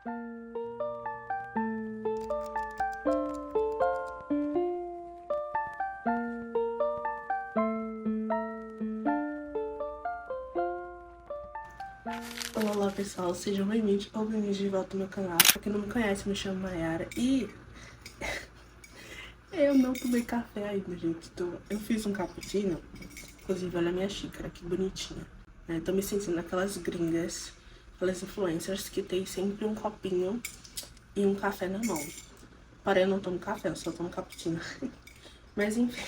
Olá pessoal, sejam bem-vindos ou bem-vindos de volta ao meu canal. Pra quem não me conhece, me chamo Mayara e eu não tomei café ainda, gente. Então, eu fiz um cappuccino, inclusive olha a minha xícara, que bonitinha. Tô me sentindo aquelas gringas, aquelas influencers que tem sempre um copinho e um café na mão. Porém, eu não tomo café, eu só tomo cappuccino. Mas enfim,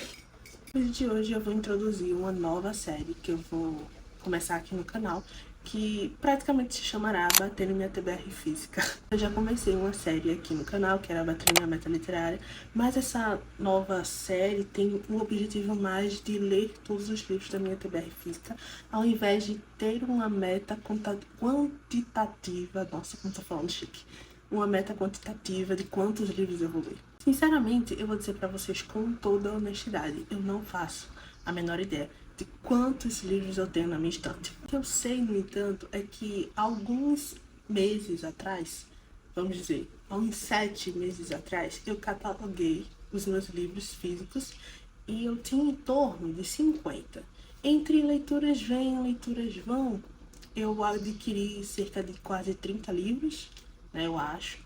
no vídeo de hoje eu vou introduzir uma nova série que eu vou começar aqui no canal, que praticamente se chamará Batendo Minha TBR Física. Eu já comecei uma série aqui no canal, que era Batendo Minha Meta Literária, mas essa nova série tem o objetivo mais de ler todos os livros da minha TBR Física, ao invés de ter uma meta quantitativa, nossa, como tô falando chique, uma meta quantitativa de quantos livros eu vou ler. Sinceramente, eu vou dizer pra vocês com toda honestidade, eu não faço a menor ideia de quantos livros eu tenho na minha estante. O que eu sei, no entanto, é que alguns meses atrás, vamos dizer, há uns 7 meses atrás, eu cataloguei os meus livros físicos e eu tinha em torno de 50. Entre leituras vêm, leituras vão, eu adquiri cerca de quase 30 livros, né, eu acho,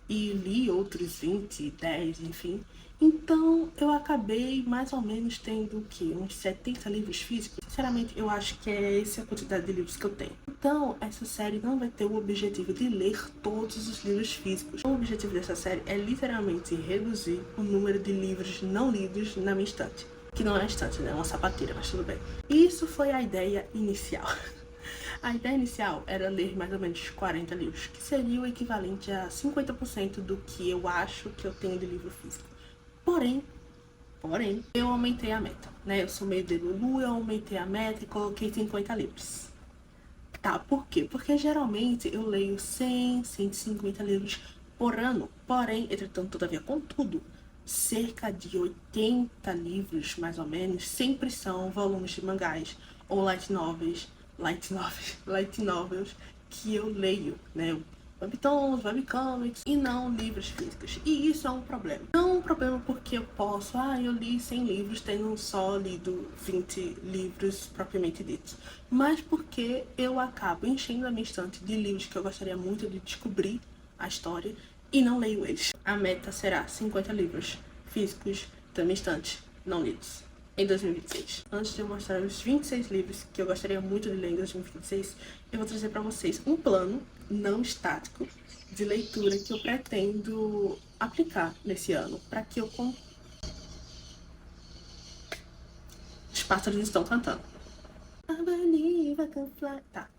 e li outros 20, 10, enfim. Então, eu acabei mais ou menos tendo o quê? Uns 70 livros físicos. Sinceramente, eu acho que é essa a quantidade de livros que eu tenho. Então, essa série não vai ter o objetivo de ler todos os livros físicos. O objetivo dessa série é literalmente reduzir o número de livros não lidos na minha estante. Que não é estante, né? É uma sapateira, mas tudo bem. Isso foi a ideia inicial. A ideia inicial era ler mais ou menos 40 livros, que seria o equivalente a 50% do que eu acho que eu tenho de livro físico. Porém, eu aumentei a meta, né? Eu sou meio de Lulu, eu aumentei a meta e coloquei 50 livros. Tá, por quê? Porque geralmente eu leio 100, 150 livros por ano. Porém, entretanto, todavia, contudo, cerca de 80 livros, mais ou menos, sempre são volumes de mangás ou light novels, que eu leio, né? Webtoons, webcomics e não livros físicos. E isso é um problema. Não é um problema porque eu posso, eu li 100 livros, tendo só lido 20 livros propriamente ditos. Mas porque eu acabo enchendo a minha estante de livros que eu gostaria muito de descobrir a história e não leio eles. A meta será 50 livros físicos da minha estante não lidos em 2026. Antes de eu mostrar os 26 livros que eu gostaria muito de ler em 2026, eu vou trazer para vocês um plano não estático de leitura que eu pretendo aplicar nesse ano, para que eu... Os pássaros estão cantando. Tá.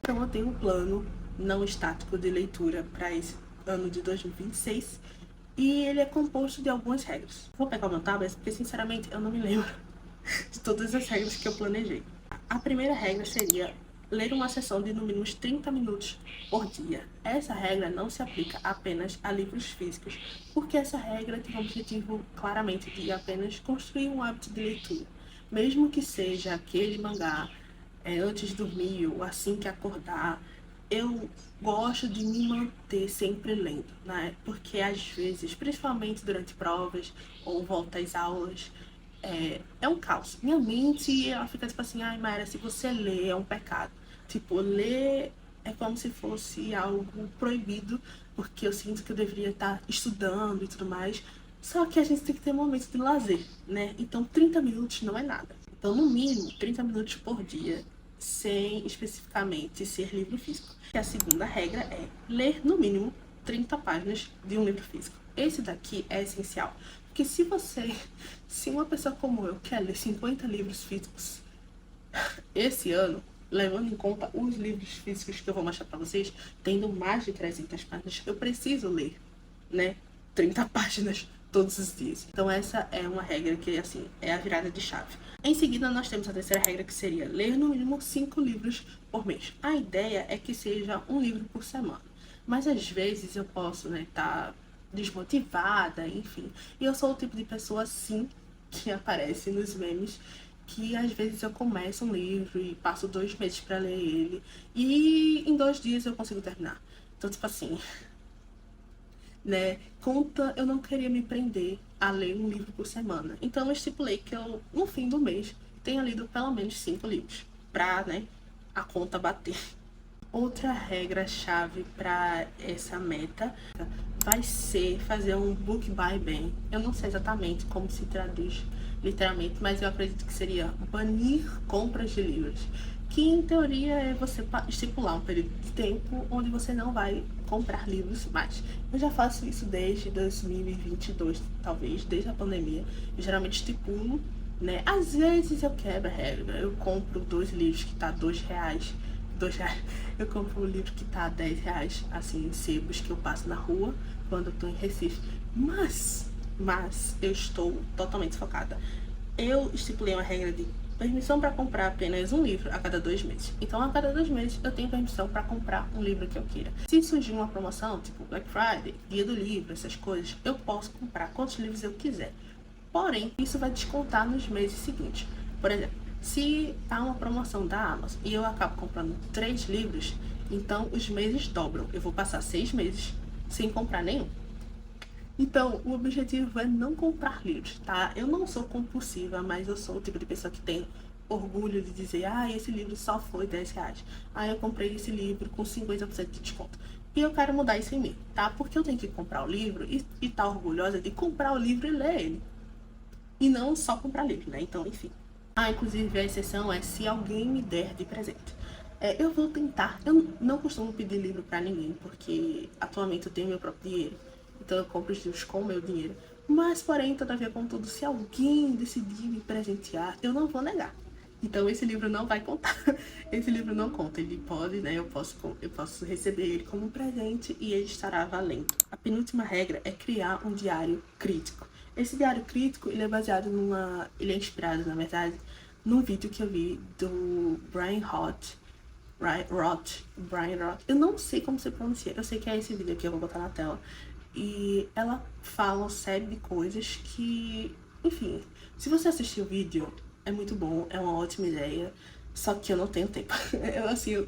Então eu tenho um plano não estático de leitura para esse ano de 2026 e ele é composto de algumas regras. Vou pegar o meu tablet porque sinceramente eu não me lembro de todas as regras que eu planejei. A primeira regra seria ler uma sessão de no mínimo 30 minutos por dia. Essa regra não se aplica apenas a livros físicos, porque essa regra tem o objetivo claramente de apenas construir um hábito de leitura. Mesmo que seja aquele mangá antes de dormir ou assim que acordar, eu gosto de me manter sempre lendo, né? Porque às vezes, principalmente durante provas ou volta às aulas, é um caos. Minha mente, ela fica tipo assim, ai, Mayara, se você lê é um pecado. Tipo, ler é como se fosse algo proibido, porque eu sinto que eu deveria estar estudando e tudo mais. Só que a gente tem que ter momentos de lazer, né? Então 30 minutos não é nada. Então, no mínimo, 30 minutos por dia, sem especificamente ser livro físico. E a segunda regra é ler, no mínimo, 30 páginas de um livro físico. Esse daqui é essencial. Porque se uma pessoa como eu quer ler 50 livros físicos esse ano, levando em conta os livros físicos que eu vou mostrar pra vocês, tendo mais de 300 páginas, eu preciso ler, né, 30 páginas todos os dias. Então essa é uma regra que, assim, é a virada de chave. Em seguida, nós temos a terceira regra, que seria ler no mínimo 5 livros por mês. A ideia é que seja um livro por semana. Mas às vezes eu posso, né, tá desmotivada, enfim. E eu sou o tipo de pessoa, assim, que aparece nos memes, que às vezes eu começo um livro e passo 2 meses para ler ele, e em 2 dias eu consigo terminar. Então, tipo assim, né, eu não queria me prender a ler um livro por semana. Então eu estipulei que eu, no fim do mês, tenha lido pelo menos 5 livros, pra, né, a conta bater. Outra regra-chave para essa meta vai ser fazer um book buy ban. Eu não sei exatamente como se traduz literalmente, mas eu acredito que seria banir compras de livros. Que em teoria é você estipular um período de tempo onde você não vai comprar livros mais. Eu já faço isso desde 2022, talvez, desde a pandemia. Eu geralmente estipulo, né? Às vezes eu quebro a regra, eu compro 2 livros que tá R$2. R$2. Eu compro um livro que tá R$10, assim, em sebos que eu passo na rua quando eu tô em Recife. Mas eu estou totalmente focada. Eu estipulei uma regra de permissão para comprar apenas um livro a cada 2 meses. Então, a cada 2 meses, eu tenho permissão para comprar um livro que eu queira. Se surgir uma promoção, tipo Black Friday, Dia do Livro, essas coisas, eu posso comprar quantos livros eu quiser. Porém, isso vai descontar nos meses seguintes. Por exemplo, se há uma promoção da Amazon e eu acabo comprando 3 livros, então os meses dobram. Eu vou passar 6 meses sem comprar nenhum. Então, o objetivo é não comprar livros, tá? Eu não sou compulsiva, mas eu sou o tipo de pessoa que tem orgulho de dizer, esse livro só foi R$10. Eu comprei esse livro com 50% de desconto. E eu quero mudar isso em mim, tá? Porque eu tenho que comprar o livro e tá orgulhosa de comprar o livro e ler ele. E não só comprar livro, né? Então, enfim. Inclusive, a exceção é se alguém me der de presente. Eu vou tentar. Eu não costumo pedir livro pra ninguém, porque atualmente eu tenho meu próprio dinheiro. Então eu compro os livros com o meu dinheiro. Mas, porém, todavia, contudo, se alguém decidir me presentear, eu não vou negar. Então esse livro não vai contar. Esse livro não conta. Ele pode, né? Eu posso receber ele como presente e ele estará valendo. A penúltima regra é criar um diário crítico. Esse diário crítico, ele é baseado ele é inspirado, na verdade, num vídeo que eu vi do Brian Roth. Eu não sei como se pronuncia. Eu sei que é esse vídeo aqui, eu vou botar na tela. E ela fala uma série de coisas que, enfim, se você assistir o vídeo, é muito bom, é uma ótima ideia, só que eu não tenho tempo.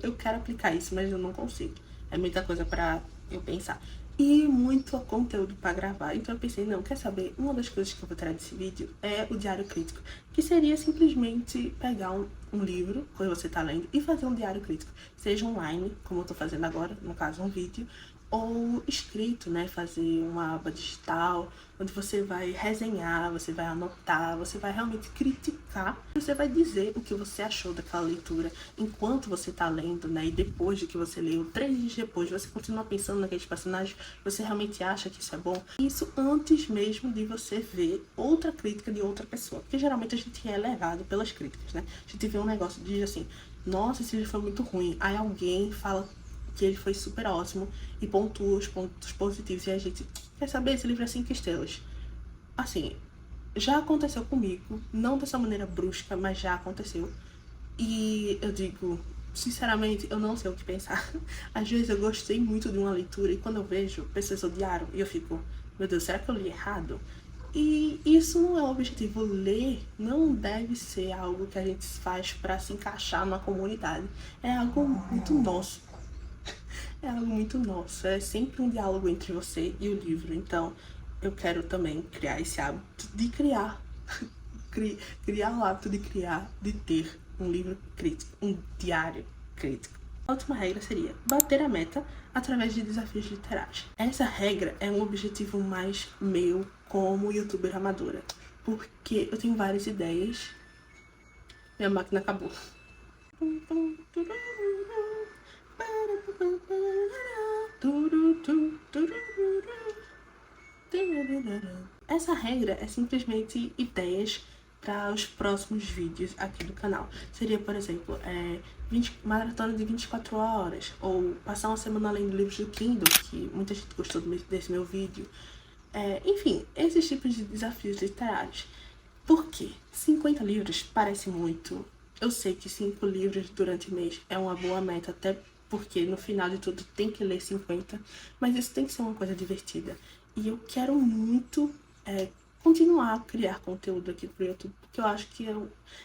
Eu quero aplicar isso, mas eu não consigo. É muita coisa pra eu pensar. E muito conteúdo pra gravar. Então eu pensei, não, quer saber? Uma das coisas que eu vou tirar desse vídeo é o diário crítico. Que seria simplesmente pegar um livro, quando você tá lendo, e fazer um diário crítico. Seja online, como eu tô fazendo agora, no caso um vídeo, ou escrito, né? Fazer uma aba digital, onde você vai resenhar, você vai anotar, você vai realmente criticar, você vai dizer o que você achou daquela leitura enquanto você tá lendo, né? E depois de que você leu, 3 dias depois, você continua pensando naqueles personagens, você realmente acha que isso é bom? Isso antes mesmo de você ver outra crítica de outra pessoa, porque geralmente a gente é levado pelas críticas, né? A gente vê um negócio e diz assim, nossa, esse livro foi muito ruim, aí alguém fala que ele foi super ótimo e pontua os pontos positivos e a gente quer saber, esse livro é 5 estrelas. Assim, já aconteceu comigo, não dessa maneira brusca, mas já aconteceu. E eu digo, sinceramente, eu não sei o que pensar. Às vezes eu gostei muito de uma leitura e quando eu vejo, pessoas odiaram e eu fico, meu Deus, será que eu li errado? E isso não é o objetivo. Ler não deve ser algo que a gente faz para se encaixar numa comunidade. É algo muito nosso. É algo muito nosso, é sempre um diálogo entre você e o livro. Então, eu quero também criar esse hábito de criar. Criar o hábito de criar, de ter um livro crítico, um diário crítico. A última regra seria bater a meta através de desafios literários. Essa regra é um objetivo mais meu como youtuber amadora, porque eu tenho várias ideias. Minha máquina acabou. Essa regra é simplesmente ideias para os próximos vídeos aqui do canal. Seria, por exemplo, maratona de 24 horas, ou passar uma semana lendo livros do Kindle, que muita gente gostou desse meu vídeo. Enfim, esses tipos de desafios literários. Por quê? 50 livros parece muito. Eu sei que 5 livros durante o mês é uma boa meta, até porque no final de tudo tem que ler 50, mas isso tem que ser uma coisa divertida. E eu quero muito continuar a criar conteúdo aqui pro YouTube, porque eu acho que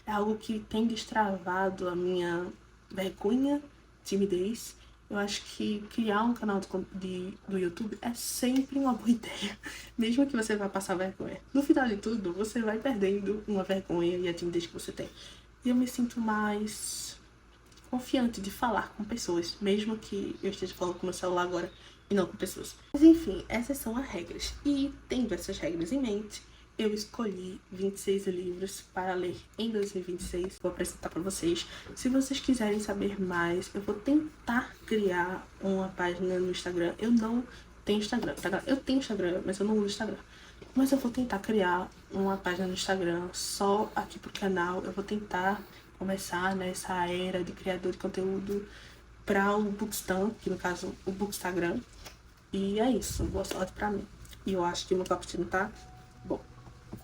é algo que tem destravado a minha vergonha, timidez. eu acho que criar um canal do YouTube é sempre uma boa ideia, mesmo que você vá passar vergonha. No final de tudo, você vai perdendo uma vergonha e a timidez que você tem. E eu me sinto mais confiante de falar com pessoas, mesmo que eu esteja falando com meu celular agora e não com pessoas. Mas enfim, essas são as regras. E tendo essas regras em mente, eu escolhi 26 livros para ler em 2026. Vou apresentar para vocês. Se vocês quiserem saber mais, eu vou tentar criar uma página no Instagram. Eu não tenho Instagram. Eu tenho Instagram, mas eu não uso Instagram. Mas eu vou tentar criar uma página no Instagram só aqui pro canal. Eu vou tentar começar nessa era de criador de conteúdo para o Bookstan, que no caso o Bookstagram. E é isso, boa sorte pra mim. E eu acho que o meu cappuccino tá bom.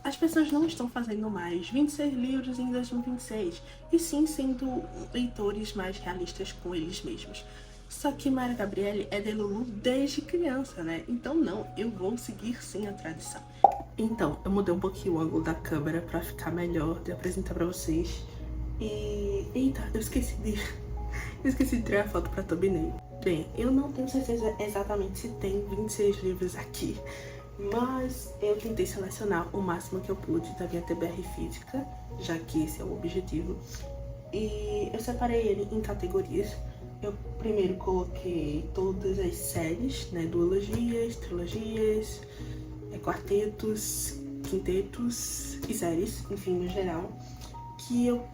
As pessoas não estão fazendo mais 26 livros em 2026, e sim sendo leitores mais realistas com eles mesmos. Só que Mayra Gabrielle é Delulu desde criança, né? Então não, eu vou seguir sim a tradição. Então, eu mudei um pouquinho o ângulo da câmera pra ficar melhor de apresentar pra vocês. E... eita, eu esqueci de tirar a foto pra thumbnail. Bem, eu não tenho certeza exatamente se tem 26 livros aqui, mas eu tentei selecionar o máximo que eu pude da minha TBR física, já que esse é o objetivo. E eu separei ele em categorias. Eu primeiro coloquei todas as séries, né, duologias, trilogias, quartetos, quintetos e séries, enfim, no geral, que eu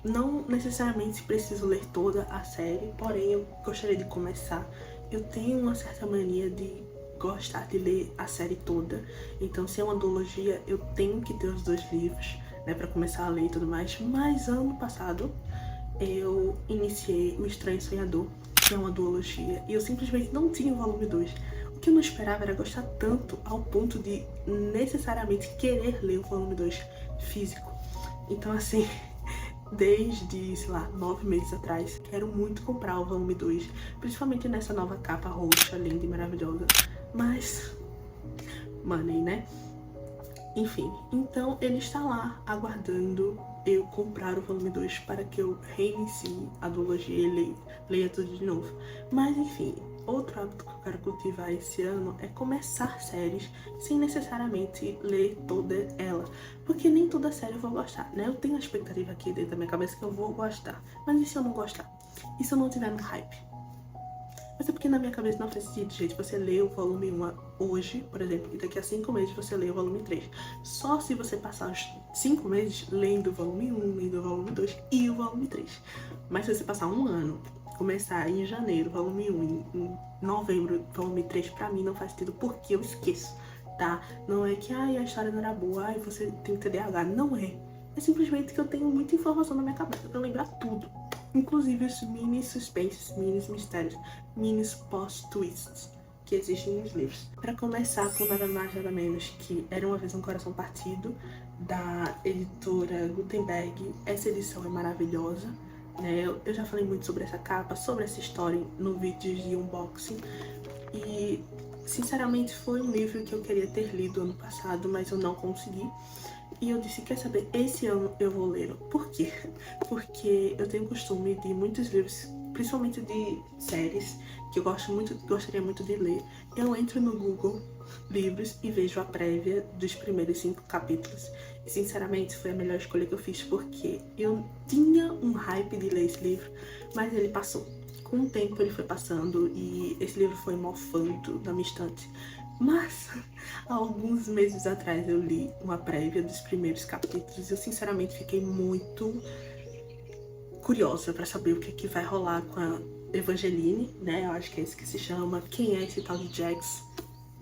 não necessariamente preciso ler toda a série, porém eu gostaria de começar. Eu tenho uma certa mania de gostar de ler a série toda, então se é uma duologia eu tenho que ter os 2 livros, né, pra começar a ler e tudo mais. Mas ano passado eu iniciei O Estranho Sonhador, que é uma duologia, e eu simplesmente não tinha o volume 2. O que eu não esperava era gostar tanto ao ponto de necessariamente querer ler o volume 2 físico. Então assim, desde, sei lá, 9 meses atrás, quero muito comprar o volume 2, principalmente nessa nova capa roxa, linda e maravilhosa. Mas, money, né? Enfim, então ele está lá aguardando eu comprar o volume 2 para que eu reinicie a duologia e leia tudo de novo. Mas enfim, outro hábito que eu quero cultivar esse ano é começar séries sem necessariamente ler toda ela, porque nem toda série eu vou gostar, né? Eu tenho a expectativa aqui dentro da minha cabeça que eu vou gostar, mas e se eu não gostar? E se eu não tiver no hype? Mas é porque na minha cabeça não faz sentido, gente, você lê o volume 1 hoje, por exemplo, e daqui a 5 meses você lê o volume 3. Só se você passar os 5 meses lendo o volume 1, lendo o volume 2 e o volume 3. Mas se você passar um ano, começar em janeiro, volume 1, em novembro, volume 3, pra mim não faz sentido, porque eu esqueço, tá? Não é que, a história não era boa, você tem TDAH, não é. É simplesmente que eu tenho muita informação na minha cabeça pra lembrar tudo. Inclusive os mini suspenses, mini mistérios, mini post-twists que existem nos livros. Para começar com nada mais nada menos que Era Uma Vez um Coração Partido, da editora Gutenberg. Essa edição é maravilhosa, né? Eu já falei muito sobre essa capa, sobre essa história no vídeo de unboxing. E sinceramente foi um livro que eu queria ter lido ano passado, mas eu não consegui. E eu disse, quer saber, esse ano eu vou ler. Por quê? Porque eu tenho costume de muitos livros, principalmente de séries, que eu gostaria muito de ler. Eu entro no Google Livros e vejo a prévia dos primeiros 5 capítulos. E sinceramente foi a melhor escolha que eu fiz, porque eu tinha um hype de ler esse livro, mas ele passou. Com o tempo ele foi passando e esse livro foi mofando na minha estante. Mas, há alguns meses atrás eu li uma prévia dos primeiros capítulos e eu sinceramente fiquei muito curiosa pra saber o que vai rolar com a Evangeline, né? Eu acho que é esse que se chama. Quem é esse tal de Jax,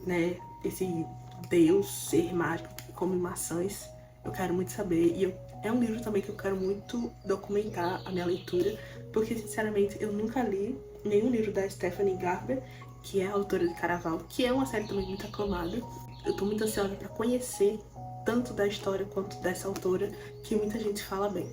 né? Esse deus, ser mágico que come maçãs. Eu quero muito saber. E é um livro também que eu quero muito documentar a minha leitura, porque sinceramente eu nunca li nenhum livro da Stephanie Garber, que é a autora de Caraval, que é uma série também muito aclamada. Eu tô muito ansiosa pra conhecer tanto da história quanto dessa autora, que muita gente fala bem,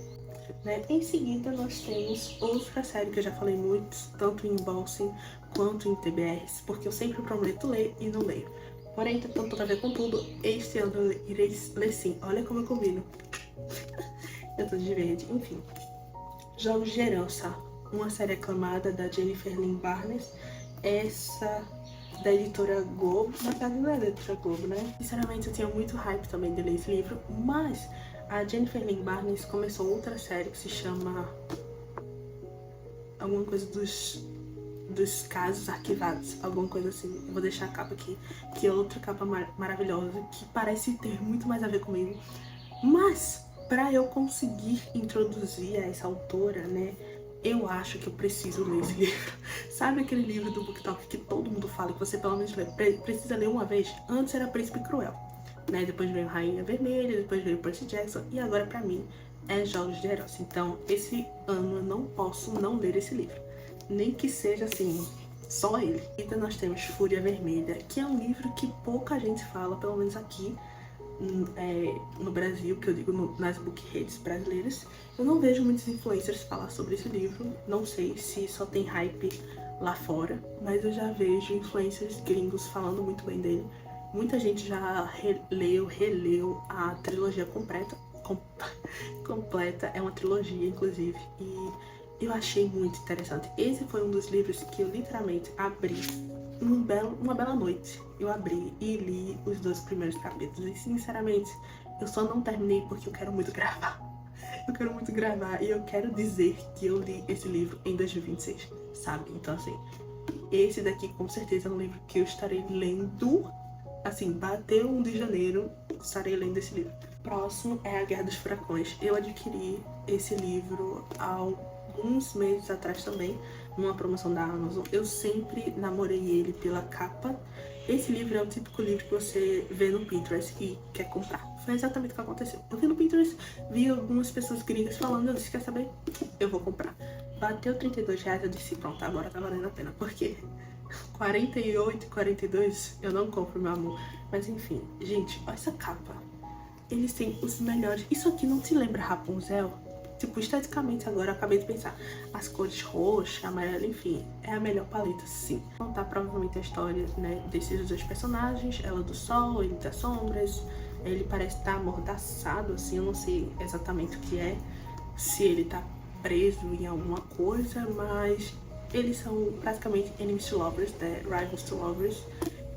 né? Em seguida nós temos outra série que eu já falei muito, tanto em unboxing quanto em TBRs, porque eu sempre prometo ler e não leio. Porém, tentando tudo a ver com tudo, este ano eu irei ler sim. Olha como eu combino. Eu tô de verde, enfim. Jogos de Herança, uma série aclamada da Jennifer Lynn Barnes, essa da editora Globo, na verdade não é da editora Globo, né? Sinceramente eu tinha muito hype também de ler esse livro, mas a Jennifer Lynn Barnes começou outra série que se chama alguma coisa dos casos arquivados, alguma coisa assim. Eu vou deixar a capa aqui, que é outra capa maravilhosa, que parece ter muito mais a ver comigo. Mas, pra eu conseguir introduzir a essa autora, né, eu acho que eu preciso ler esse livro. Sabe aquele livro do BookTok que todo mundo fala, que você pelo menos precisa ler uma vez? Antes era Príncipe Cruel, né, depois veio Rainha Vermelha, depois veio Percy Jackson, e agora pra mim é Jogos de Eros. Então, esse ano eu não posso não ler esse livro. Nem que seja assim, só ele. Então nós temos Fúria Vermelha, que é um livro que pouca gente fala, pelo menos aqui no Brasil, que eu digo nas bookredes brasileiras. Eu não vejo muitos influencers falar sobre esse livro, não sei se só tem hype lá fora, mas eu já vejo influencers gringos falando muito bem dele. Muita gente já releu a trilogia completa, é uma trilogia inclusive, e eu achei muito interessante. Esse foi um dos livros que eu literalmente abri uma bela noite. Eu abri e li os 2 primeiros capítulos. E sinceramente, eu só não terminei porque eu quero muito gravar. Eu quero muito gravar e eu quero dizer que eu li esse livro em 2026, sabe? Então assim, esse daqui com certeza é um livro que eu estarei lendo. Assim, bateu 1 de janeiro, estarei lendo esse livro. Próximo é A Guerra dos Furacões. Eu adquiri esse livro alguns meses atrás também, numa promoção da Amazon. Eu sempre namorei ele pela capa. Esse livro é o típico livro que você vê no Pinterest e quer comprar. Foi exatamente o que aconteceu. Eu vi no Pinterest, vi algumas pessoas gringas falando, eu disse, quer saber? Eu vou comprar. Bateu R$32, eu disse, pronto, agora tá valendo a pena, porque 48, 42 eu não compro, meu amor. Mas enfim, gente, olha essa capa. Eles têm os melhores. Isso aqui não te lembra Rapunzel? Tipo, esteticamente agora eu acabei de pensar. As cores roxa, amarela, enfim, é a melhor paleta, sim. Contar provavelmente a história, né, desses 2 personagens. Ela do sol, ele das sombras. Ele parece estar amordaçado, assim, eu não sei exatamente o que é. Se ele tá preso em alguma coisa, mas eles são praticamente enemies to lovers, né, rivals to lovers.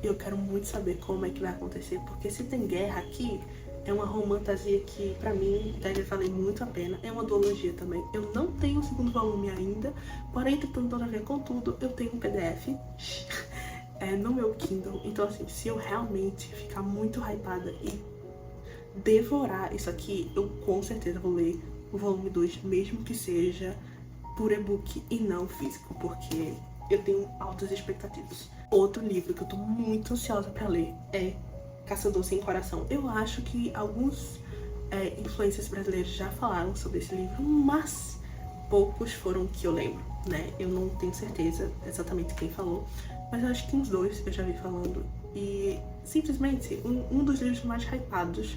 E eu quero muito saber como é que vai acontecer, porque se tem guerra aqui, é uma romantasia que, pra mim, deve valer muito a pena. É uma duologia também. Eu não tenho o 2º volume ainda, porém, tentando a ver com tudo, eu tenho um PDF no meu Kindle. Então, assim, se eu realmente ficar muito hypada e devorar isso aqui, eu com certeza vou ler o volume 2, mesmo que seja por e-book e não físico, porque eu tenho altas expectativas. Outro livro que eu tô muito ansiosa pra ler é Caçador Sem Coração. Eu acho que alguns influencers brasileiros já falaram sobre esse livro, mas poucos foram que eu lembro, né? Eu não tenho certeza exatamente quem falou, mas eu acho que uns 2 eu já vi falando. E simplesmente um dos livros mais hypados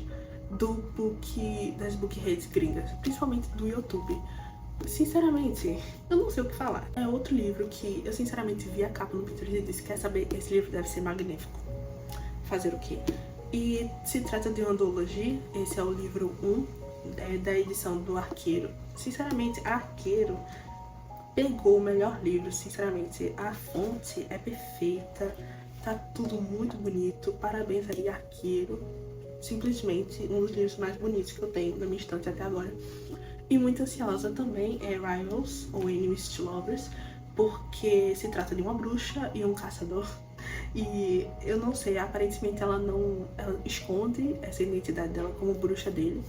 das bookredes gringas, principalmente do YouTube. Sinceramente, eu não sei o que falar. É outro livro que eu sinceramente vi a capa no Pinterest e disse, quer saber, esse livro deve ser magnífico. Fazer o quê? E se trata de uma duologia. Esse é o livro 1 da edição do Arqueiro. Sinceramente, Arqueiro pegou o melhor livro, sinceramente. A fonte é perfeita, tá tudo muito bonito. Parabéns aí, Arqueiro. Simplesmente um dos livros mais bonitos que eu tenho na minha estante até agora. E muito ansiosa também é Rivals, ou Enemies to Lovers, porque se trata de uma bruxa e um caçador. E eu não sei, aparentemente ela esconde essa identidade dela como bruxa dele.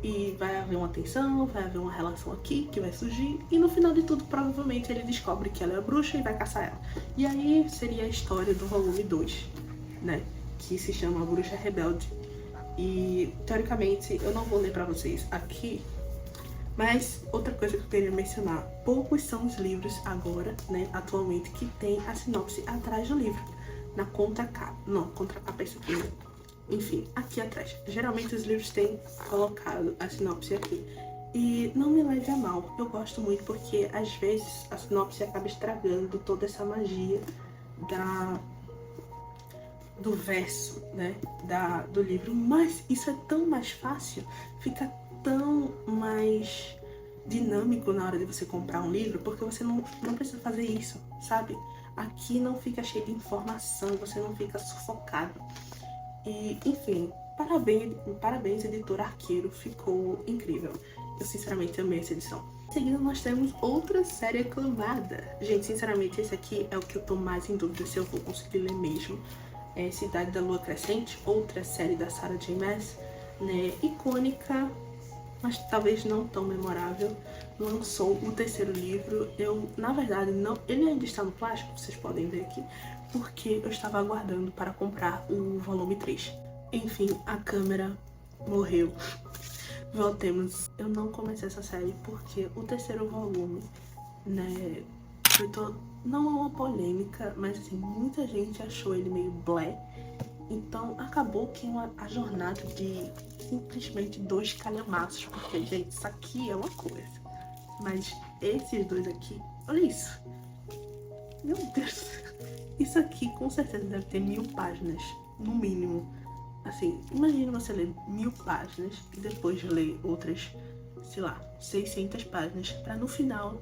E vai haver uma tensão, vai haver uma relação aqui que vai surgir. E no final de tudo, provavelmente ele descobre que ela é a bruxa e vai caçar ela. E aí seria a história do volume 2, né? Que se chama A Bruxa Rebelde. E teoricamente eu não vou ler pra vocês aqui. Mas outra coisa que eu queria mencionar, poucos são os livros agora, né, atualmente, que tem a sinopse atrás do livro, na contracapa. Não, contracapa é isso aqui, né? Enfim, aqui atrás. Geralmente os livros têm colocado a sinopse aqui. E não me leve a mal, eu gosto muito porque às vezes a sinopse acaba estragando toda essa magia do verso, né, do livro. Mas isso é tão mais fácil, fica tão mais dinâmico na hora de você comprar um livro, porque você não precisa fazer isso, sabe? Aqui não fica cheio de informação, você não fica sufocado. E, enfim, parabéns, editor Arqueiro, ficou incrível. Eu sinceramente amei essa edição. Em seguida nós temos outra série aclamada. Gente, sinceramente esse aqui é o que eu tô mais em dúvida se eu vou conseguir ler mesmo. É Cidade da Lua Crescente, outra série da Sarah J. Maas, né? Icônica, mas talvez não tão memorável. Lançou o terceiro livro. Eu, na verdade, não. Ele ainda está no plástico, vocês podem ver aqui, porque eu estava aguardando para comprar o volume 3. Enfim, a câmera morreu. Voltemos. Eu não comecei essa série porque o terceiro volume, né, foi todo... Não é uma polêmica, mas assim, muita gente achou ele meio blé. Então acabou que a jornada de simplesmente 2 calhamaços, porque, gente, isso aqui é uma coisa, mas esses 2 aqui, olha isso, meu Deus, isso aqui com certeza deve ter 1000 páginas, no mínimo. Assim, imagina você ler 1000 páginas e depois ler outras, sei lá, 600 páginas, pra no final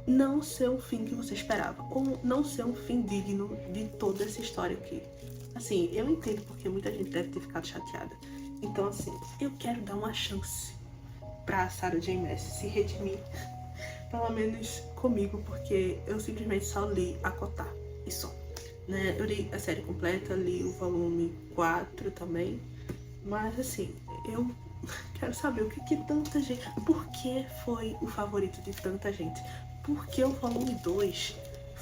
não ser o fim que você esperava, ou não ser um fim digno de toda essa história aqui. Assim, eu entendo porque muita gente deve ter ficado chateada. Então, assim, eu quero dar uma chance pra Sarah J. Maas se redimir, pelo menos comigo, porque eu simplesmente só li a Cotar, e só. Né? Eu li a série completa, li o volume 4 também, mas assim, eu quero saber o que tanta gente... Por que foi o favorito de tanta gente? Porque o volume 2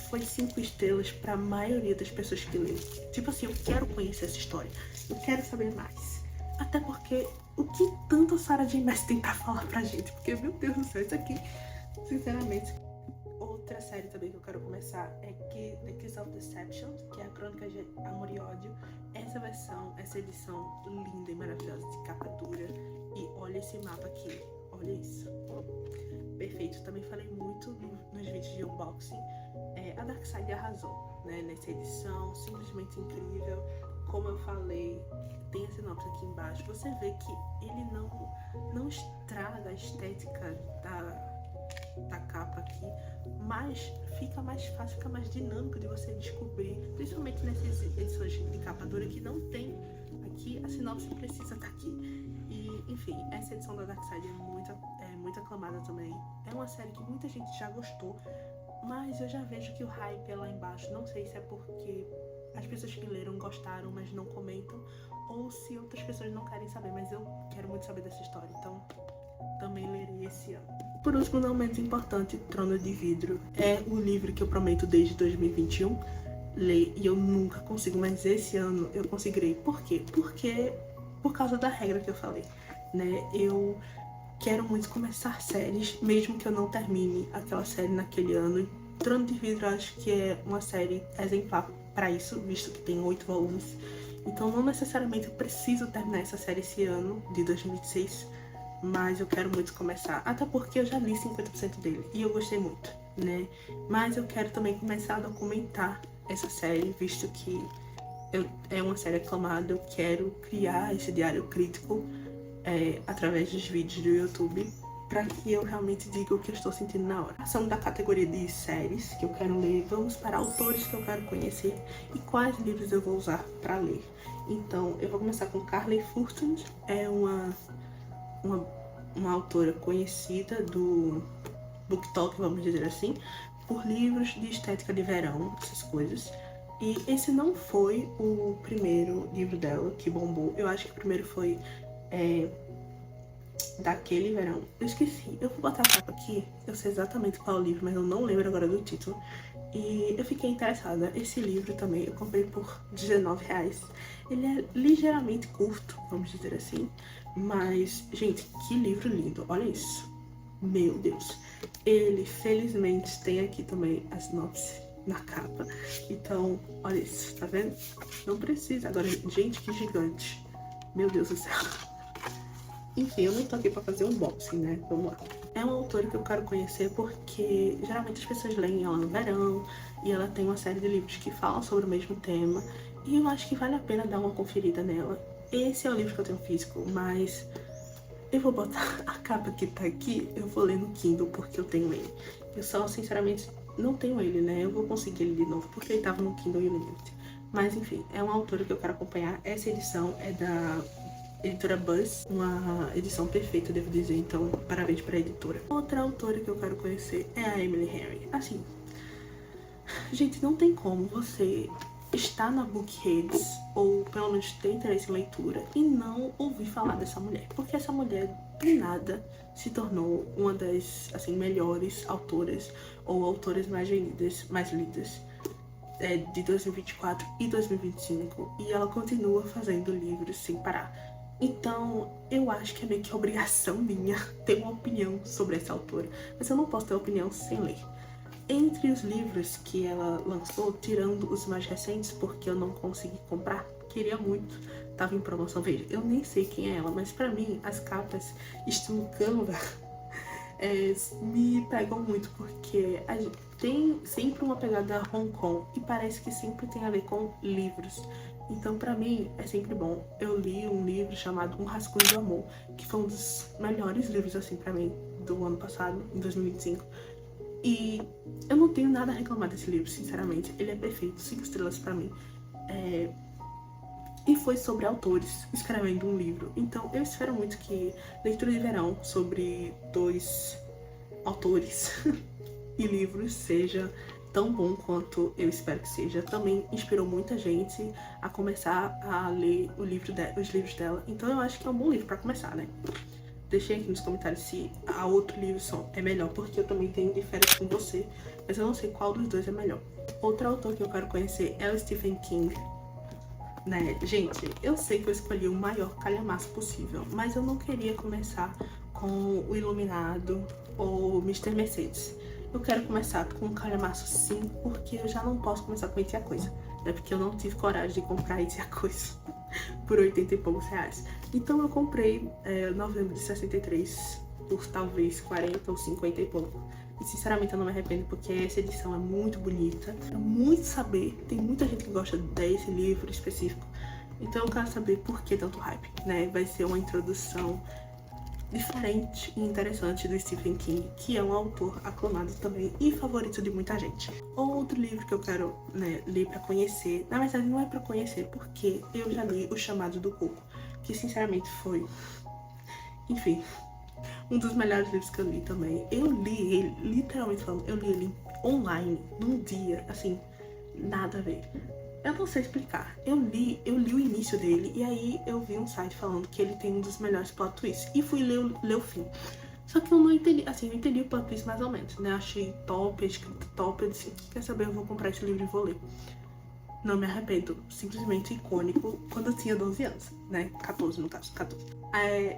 foi 5 estrelas para a maioria das pessoas que leram. Tipo assim, eu quero conhecer essa história, eu quero saber mais. Até porque, o que tanto a Sarah J. Maas tem pra falar pra gente? Porque, meu Deus do céu, isso aqui, sinceramente... Outra série também que eu quero começar é The Kiss of Deception, que é a Crônica de Amor e Ódio. Essa edição linda e maravilhosa de capa dura. E olha esse mapa aqui, olha isso. Perfeito, também falei muito nos vídeos de unboxing. A Darkseid arrasou, né, nessa edição, simplesmente incrível. Como eu falei, tem a sinopse aqui embaixo. Você vê que ele não estraga a estética da capa aqui, mas fica mais fácil, fica mais dinâmico de você descobrir, principalmente nessas edições de capa dura que não tem aqui, a sinopse precisa estar aqui. E, enfim, essa edição da Darkseid é muito aclamada também. É uma série que muita gente já gostou, mas eu já vejo que o hype é lá embaixo. Não sei se é porque as pessoas que leram gostaram, mas não comentam, ou se outras pessoas não querem saber, mas eu quero muito saber dessa história, então também lerei esse ano. Por último, não menos importante, Trono de Vidro é o livro que eu prometo desde 2021 ler e eu nunca consigo, mas esse ano eu conseguirei. Por quê? Porque por causa da regra que eu falei, né? Eu quero muito começar séries, mesmo que eu não termine aquela série naquele ano. Trono de Vidro acho que é uma série exemplar para isso, visto que tem 8 volumes. Então não necessariamente eu preciso terminar essa série esse ano, de 2026, mas eu quero muito começar, até porque eu já li 50% dele e eu gostei muito, né? Mas eu quero também começar a documentar essa série, visto que é uma série aclamada. Eu quero criar esse diário crítico através dos vídeos do YouTube, para que eu realmente diga o que eu estou sentindo na hora. Passando da categoria de séries que eu quero ler, vamos para autores que eu quero conhecer e quais livros eu vou usar para ler. Então, eu vou começar com Carly Furtado, é uma autora conhecida do BookTok, vamos dizer assim, por livros de estética de verão, essas coisas. E esse não foi o primeiro livro dela que bombou. Eu acho que o primeiro foi Daquele Verão. Eu esqueci, eu vou botar a capa aqui, eu sei exatamente qual é o livro, mas eu não lembro agora do título. E eu fiquei interessada. Esse livro também eu comprei por R$19. Ele é ligeiramente curto, vamos dizer assim. Mas, gente, que livro lindo. Olha isso. Meu Deus. Ele, felizmente, tem aqui também a sinopse na capa. Então, olha isso, tá vendo? Não precisa. Agora, gente, que gigante. Meu Deus do céu. Enfim, eu não tô aqui pra fazer unboxing, né? Vamos lá. É uma autora que eu quero conhecer porque geralmente as pessoas leem ela no verão e ela tem uma série de livros que falam sobre o mesmo tema e eu acho que vale a pena dar uma conferida nela. Esse é o livro que eu tenho físico, mas Eu vou botar a capa que tá aqui, eu vou ler no Kindle porque eu tenho ele. Eu só, sinceramente, não tenho ele, né? Eu vou conseguir ele de novo porque ele tava no Kindle Unlimited. Mas enfim, é uma autora que eu quero acompanhar. Essa edição é da editora Buzz, uma edição perfeita, devo dizer, então parabéns pra editora. Outra autora que eu quero conhecer é a Emily Henry. Assim, gente, não tem como você estar na Bookheads, ou pelo menos ter interesse em leitura, e não ouvir falar dessa mulher. Porque essa mulher, do nada, se tornou uma das, assim, melhores autoras, ou autoras mais lidas de 2024 e 2025. E ela continua fazendo livros sem parar. Então, eu acho que é meio que obrigação minha ter uma opinião sobre essa autora. Mas eu não posso ter opinião sem ler. Entre os livros que ela lançou, tirando os mais recentes, porque eu não consegui comprar, queria muito, tava em promoção. Veja, eu nem sei quem é ela, mas pra mim, as capas estilo Canva me pegam muito, porque tem sempre uma pegada Hong Kong e parece que sempre tem a ver com livros. Então, pra mim, é sempre bom. Eu li um livro chamado Um Rascunho do Amor, que foi um dos melhores livros, assim, pra mim, do ano passado, em 2025. E eu não tenho nada a reclamar desse livro, sinceramente. Ele é perfeito, 5 estrelas pra mim. E foi sobre autores escrevendo um livro. Então eu espero muito que leitura de verão sobre 2 autores e livros seja tão bom quanto eu espero que seja. Também inspirou muita gente a começar a ler os livros dela. Então eu acho que é um bom livro pra começar, né? Deixei aqui nos comentários se a outro livro é melhor, porque eu também tenho diferença com você, mas eu não sei qual dos dois é melhor. Outro autor que eu quero conhecer é o Stephen King, né? Gente, eu sei que eu escolhi o maior calhamaço possível, mas eu não queria começar com o Iluminado ou Mr. Mercedes. Eu quero começar com o calhamaço sim, porque eu já não posso começar com It e a Coisa, né? Porque eu não tive coragem de comprar It e a Coisa por 80 e poucos reais. Então eu comprei Novembro de 63 por talvez 40 ou 50 e pouco. E sinceramente eu não me arrependo, porque essa edição é muito bonita. É muito saber, tem muita gente que gosta desse livro específico. Então eu quero saber por que tanto hype, né? Vai ser uma introdução diferente e interessante do Stephen King, que é um autor aclamado também e favorito de muita gente. Outro livro que eu quero, né, ler pra conhecer, na verdade não é pra conhecer, porque eu já li O Chamado do Cuco, que sinceramente foi, enfim, um dos melhores livros que eu li também. Eu li ele, literalmente falando, eu li ele online, num dia, assim, nada a ver. Eu não sei explicar. Eu li o início dele e aí eu vi um site falando que ele tem um dos melhores plot twists. E fui ler o fim. Só que eu não entendi, assim, eu entendi o plot twist mais ou menos, né? Achei top, a escrita top. Eu disse, quer saber, eu vou comprar esse livro e vou ler. Não me arrependo. Simplesmente icônico quando eu tinha 12 anos, né? 14 no caso, 14.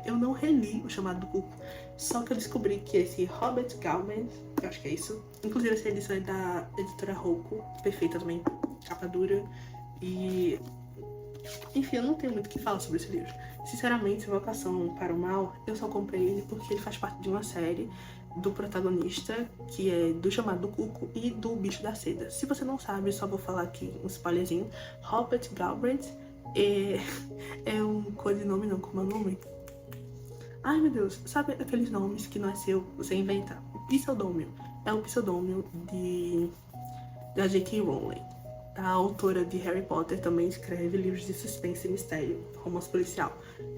Eu não reli O Chamado do Cuco, só que eu descobri que esse Robert Galbraith, eu acho que é isso, inclusive essa edição é da editora Roku, perfeita também, capa dura, e enfim, eu não tenho muito o que falar sobre esse livro. Sinceramente, Vocação para o Mal, eu só comprei ele porque ele faz parte de uma série do protagonista, que é do Chamado do Cuco e do Bicho da Seda. Se você não sabe, eu só vou falar aqui um spoilerzinho. Robert Galbraith é um codinome, não, como é o nome? Ai meu Deus, sabe aqueles nomes que não é seu, você inventa? Pseudônimo. É um pseudônimo da J.K. Rowling. A autora de Harry Potter também escreve livros de suspense e mistério, romance policial.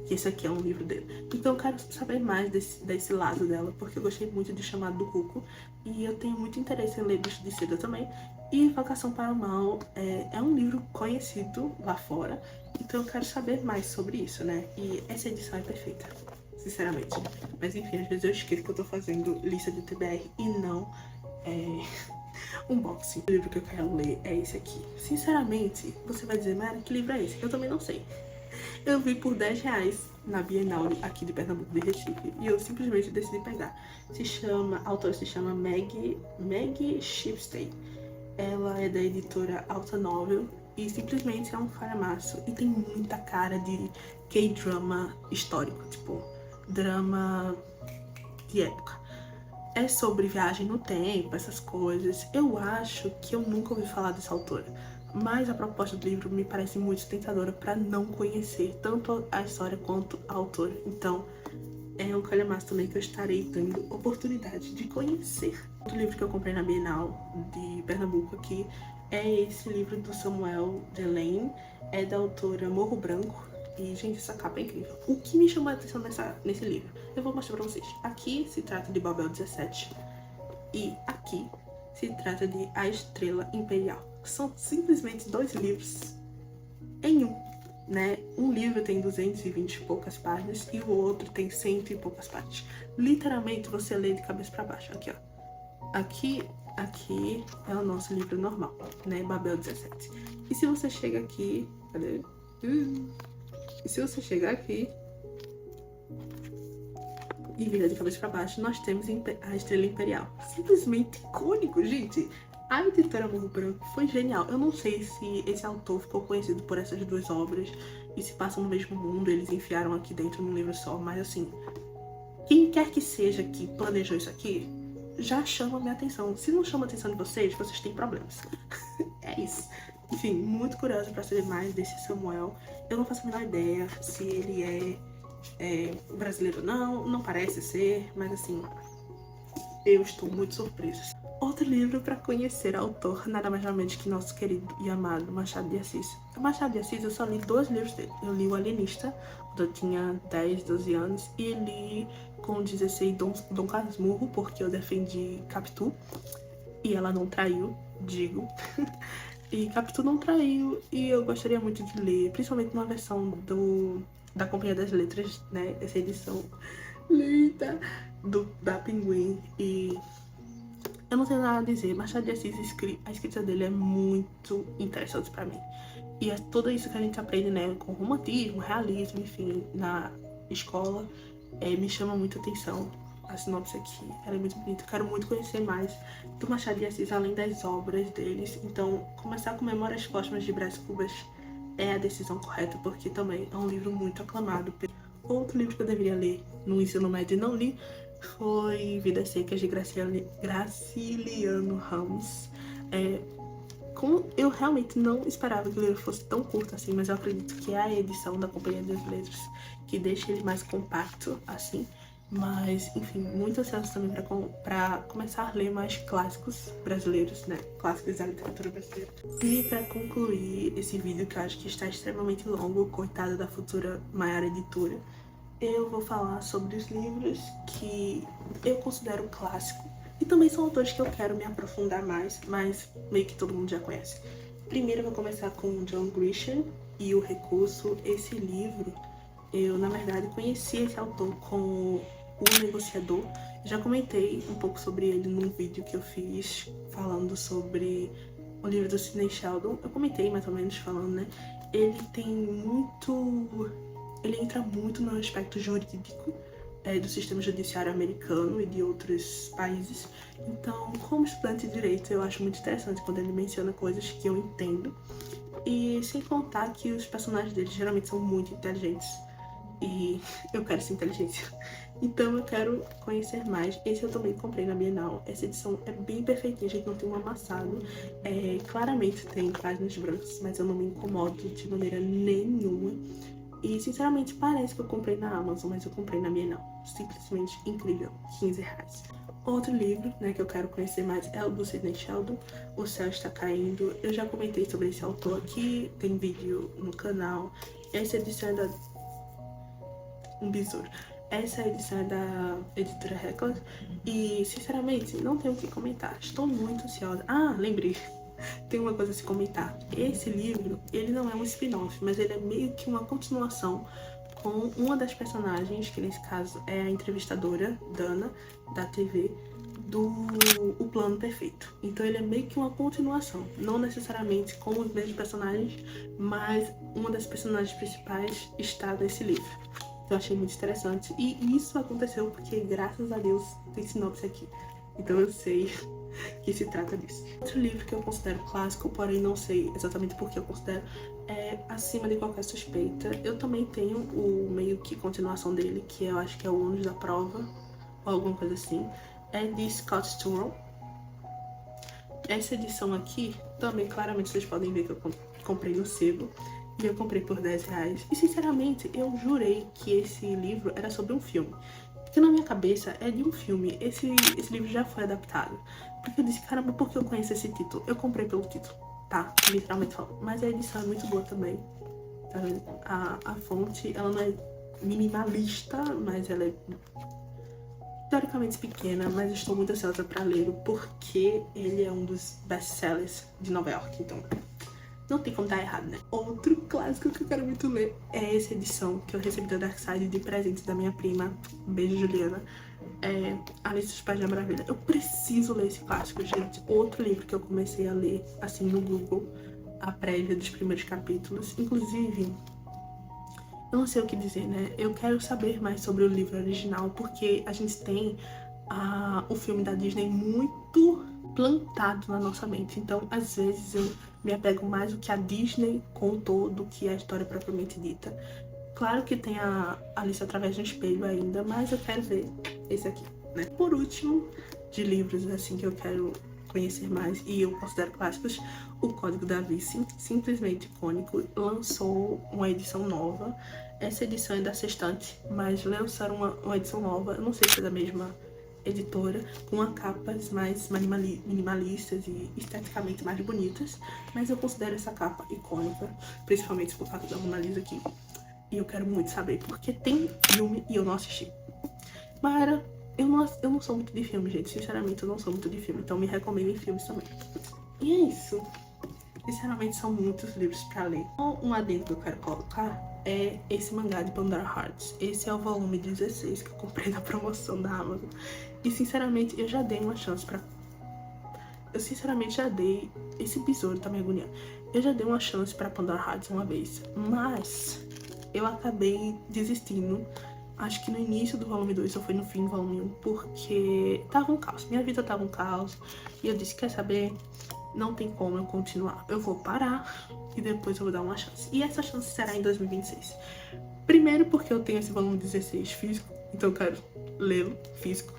E esse aqui é um livro dele. Então eu quero saber mais desse lado dela, porque eu gostei muito de Chamado do Cuco. E eu tenho muito interesse em ler Bicho de Seda também. E Vocação para o Mal é um livro conhecido lá fora. Então eu quero saber mais sobre isso, né? E essa edição é perfeita, sinceramente. Mas enfim, às vezes eu esqueço que eu tô fazendo lista de TBR e não unboxing. O livro que eu quero ler é esse aqui. Sinceramente, você vai dizer, Mara, que livro é esse? Eu também não sei. Eu vi por 10 reais na Bienal aqui de Pernambuco, de Recife, e eu simplesmente decidi pegar. A autora se chama Meg Shipstein. Ela é da editora Alta Novel e simplesmente é um calhamaço e tem muita cara de K-drama histórico, tipo, drama de época. É sobre viagem no tempo, essas coisas. Eu acho que eu nunca ouvi falar dessa autora, mas a proposta do livro me parece muito tentadora para não conhecer tanto a história quanto a autora. Então, é um calhamaço também que eu estarei tendo oportunidade de conhecer. Outro livro que eu comprei na Bienal de Pernambuco aqui é esse livro do Samuel Delane, é da autora Morro Branco. E, gente, essa capa é incrível. O que me chamou a atenção nesse livro? Eu vou mostrar pra vocês. Aqui se trata de Babel 17 e aqui se trata de A Estrela Imperial. São simplesmente 2 livros em um, né? Um livro tem 220 e poucas páginas e o outro tem 100 e poucas páginas. Literalmente, você lê de cabeça pra baixo. Aqui, ó. Aqui é o nosso livro normal, né? Babel 17. E se você chega aqui... Cadê? E se você chegar aqui e virar de cabeça pra baixo, nós temos A Estrela Imperial. Simplesmente icônico, gente. A editora Morro Branco foi genial. Eu não sei se esse autor ficou conhecido por essas 2 obras e se passam no mesmo mundo, eles enfiaram aqui dentro num livro só, mas assim, quem quer que seja que planejou isso aqui, já chama minha atenção. Se não chama a atenção de vocês têm problemas. É isso. Enfim, muito curiosa pra saber mais desse Samuel. Eu não faço a menor ideia se ele é brasileiro ou não parece ser, mas assim, eu estou muito surpresa. Outro livro para conhecer o autor, nada mais nada menos que nosso querido e amado Machado de Assis. O Machado de Assis, eu só li 2 livros dele. Eu li O Alienista, quando eu tinha 10, 12 anos, e li com 16 Dom Casmurro, porque eu defendi Capitu, e ela não traiu, digo. E Capitu não traiu, e eu gostaria muito de ler, principalmente uma versão da Companhia das Letras, né? Essa edição linda da Pinguim. E eu não tenho nada a dizer, Machado de Assis, a escrita dele é muito interessante pra mim. E é tudo isso que a gente aprende, né, com romantismo, realismo, enfim, na escola, me chama muito atenção. A sinopse aqui, ela é muito bonita. Eu quero muito conhecer mais do Machado de Assis, além das obras deles. Então, começar com Memórias Póstumas de Brás Cubas é a decisão correta, porque também é um livro muito aclamado. Outro livro que eu deveria ler no ensino médio e não li foi Vidas Secas de Graciliano Ramos. Eu realmente não esperava que o livro fosse tão curto assim, mas eu acredito que é a edição da Companhia das Letras que deixa ele mais compacto assim. Mas, enfim, muito ansiosa também para começar a ler mais clássicos brasileiros, né? Clássicos da literatura brasileira. E para concluir esse vídeo, que eu acho que está extremamente longo, coitada da futura maior editora, eu vou falar sobre os livros que eu considero clássico e também são autores que eu quero me aprofundar mais, mas meio que todo mundo já conhece. Primeiro eu vou começar com John Grisham e O Recurso. Esse livro, eu na verdade conheci esse autor com O Negociador. Já comentei um pouco sobre ele num vídeo que eu fiz falando sobre o livro do Sidney Sheldon. Eu comentei mais ou menos falando, né? Ele entra muito no aspecto jurídico do sistema judiciário americano e de outros países. Então, como estudante de direito, eu acho muito interessante quando ele menciona coisas que eu entendo. E sem contar que os personagens dele geralmente são muito inteligentes. E eu quero essa inteligência. Então eu quero conhecer mais. Esse eu também comprei na Bienal. Essa edição é bem perfeitinha, a gente não tem um amassado. Claramente tem páginas brancas, mas eu não me incomodo de maneira nenhuma. E sinceramente parece que eu comprei na Amazon, mas eu comprei na Bienal. Simplesmente incrível, R$15. Outro livro, né, que eu quero conhecer mais é o do Sidney Sheldon, O Céu Está Caindo. Eu já comentei sobre esse autor aqui, tem vídeo no canal. Essa edição é um besouro. Essa edição é da editora Record e, sinceramente, não tenho o que comentar. Estou muito ansiosa. Ah, lembrei. Tem uma coisa a se comentar. Esse livro, ele não é um spin-off, mas ele é meio que uma continuação com uma das personagens, que nesse caso é a entrevistadora, Dana, da TV, do O Plano Perfeito. Então ele é meio que uma continuação, não necessariamente com os mesmos personagens, mas uma das personagens principais está nesse livro. Então eu achei muito interessante, e isso aconteceu porque, graças a Deus, tem sinopse aqui. Então eu sei que se trata disso. Outro livro que eu considero clássico, porém não sei exatamente porque eu considero, é Acima de Qualquer Suspeita. Eu também tenho o meio que continuação dele, que eu acho que é o Ônus da Prova, ou alguma coisa assim. É de Scott Turow. Essa edição aqui, também claramente vocês podem ver que eu comprei no sebo. E eu comprei por R$10. E sinceramente, eu jurei que esse livro era sobre um filme. Porque na minha cabeça é de um filme. Esse livro já foi adaptado. Porque eu disse, caramba, por que eu conheço esse título? Eu comprei pelo título, tá? Literalmente falando. Mas a edição é muito boa também. Tá vendo? A fonte, ela não é minimalista, mas ela é teoricamente pequena, mas estou muito ansiosa pra lê-lo porque ele é um dos best-sellers de Nova York, então não tem como dar errado, né? Outro clássico que eu quero muito ler é essa edição que eu recebi da Dark Side de presente da minha prima, beijo Juliana, é Alice dos Países da Maravilha. Eu preciso ler esse clássico, gente. Outro livro que eu comecei a ler, assim, no Google, a prévia dos primeiros capítulos. Inclusive, eu não sei o que dizer, né? Eu quero saber mais sobre o livro original, porque a gente tem o filme da Disney muito plantado na nossa mente. Então, às vezes, eu me apego mais ao que a Disney contou do que a história propriamente dita. Claro que tem a Alice através do espelho ainda, mas eu quero ver esse aqui, né? Por último, de livros, assim, que eu quero conhecer mais e eu considero clássicos, o Código da Vinci, simplesmente icônico, lançou uma edição nova. Essa edição é da Sextante, mas lançaram uma edição nova, eu não sei se é da mesma editora, com capas mais minimalistas e esteticamente mais bonitas, mas eu considero essa capa icônica, principalmente por causa da Mona Lisa aqui. E eu quero muito saber, porque tem filme e eu não assisti. Mas eu não sou muito de filme, gente. Sinceramente, eu não sou muito de filme. Então me recomendo em filmes também. E é isso. Sinceramente, são muitos livros pra ler. Um adendo que eu quero colocar é esse mangá de Pandora Hearts. Esse é o volume 16 que eu comprei na promoção da Amazon. E sinceramente, eu já dei uma chance pra... Eu sinceramente já dei... Esse besouro tá me agoniando. Eu já dei uma chance pra Pandora Hearts uma vez. Mas eu acabei desistindo. Acho que no início do volume 2 ou foi no fim do volume 1, porque tava um caos. Minha vida tava um caos. E eu disse, quer saber? Não tem como eu continuar. Eu vou parar e depois eu vou dar uma chance. E essa chance será em 2026. Primeiro porque eu tenho esse volume 16 físico, então eu quero lê-lo físico.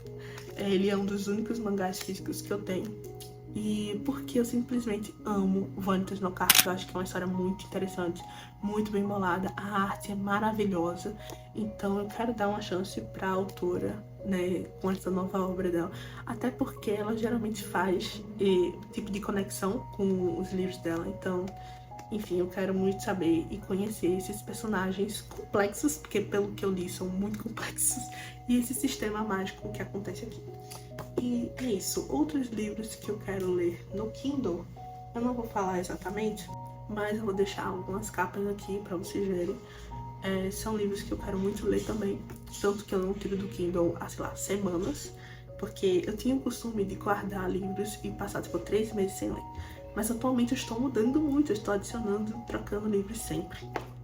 Ele é um dos únicos mangás físicos que eu tenho. E porque eu simplesmente amo Vanitas no Card. Eu acho que é uma história muito interessante, muito bem bolada. A arte é maravilhosa. Então eu quero dar uma chance pra autora, né, com essa nova obra dela. Até porque ela geralmente faz tipo de conexão com os livros dela. Então, enfim, eu quero muito saber e conhecer esses personagens complexos, porque pelo que eu li são muito complexos. E esse sistema mágico que acontece aqui. E é isso. Outros livros que eu quero ler no Kindle, eu não vou falar exatamente, mas eu vou deixar algumas capas aqui pra vocês verem. São livros que eu quero muito ler também, tanto que eu não tiro do Kindle há, sei lá, semanas, porque eu tinha o costume de guardar livros e passar, tipo, 3 meses sem ler. Mas atualmente eu estou mudando muito, eu estou adicionando, trocando livros sempre.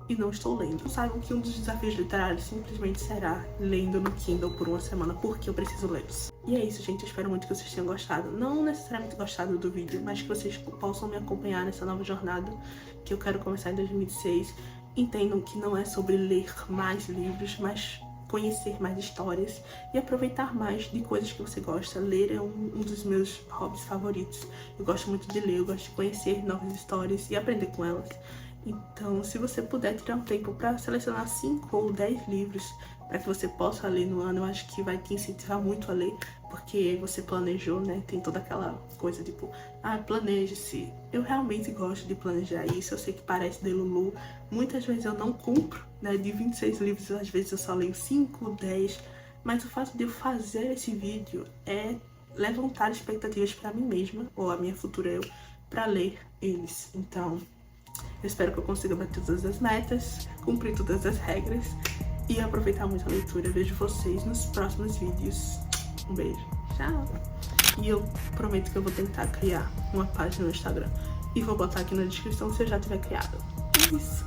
E não estou lendo. Saibam que um dos desafios literários simplesmente será lendo no Kindle por uma semana, porque eu preciso lê-los. E é isso, gente. Eu espero muito que vocês tenham gostado. Não necessariamente gostado do vídeo, mas que vocês possam me acompanhar nessa nova jornada que eu quero começar em 2026. Entendam que não é sobre ler mais livros, mas conhecer mais histórias e aproveitar mais de coisas que você gosta. Ler é um dos meus hobbies favoritos. Eu gosto muito de ler, eu gosto de conhecer novas histórias e aprender com elas. Então, se você puder tirar um tempo para selecionar 5 ou 10 livros para que você possa ler no ano, eu acho que vai te incentivar muito a ler, porque você planejou, né? Tem toda aquela coisa tipo, planeje-se. Eu realmente gosto de planejar isso. Eu sei que parece de Lulu. Muitas vezes eu não cumpro, né? De 26 livros, às vezes eu só leio 5, 10. Mas o fato de eu fazer esse vídeo é levantar expectativas para mim mesma, ou a minha futura eu, para ler eles. Então, eu espero que eu consiga bater todas as metas, cumprir todas as regras e aproveitar muito a leitura. Eu vejo vocês nos próximos vídeos. Um beijo. Tchau. E eu prometo que eu vou tentar criar uma página no Instagram. E vou botar aqui na descrição se eu já tiver criado. É isso.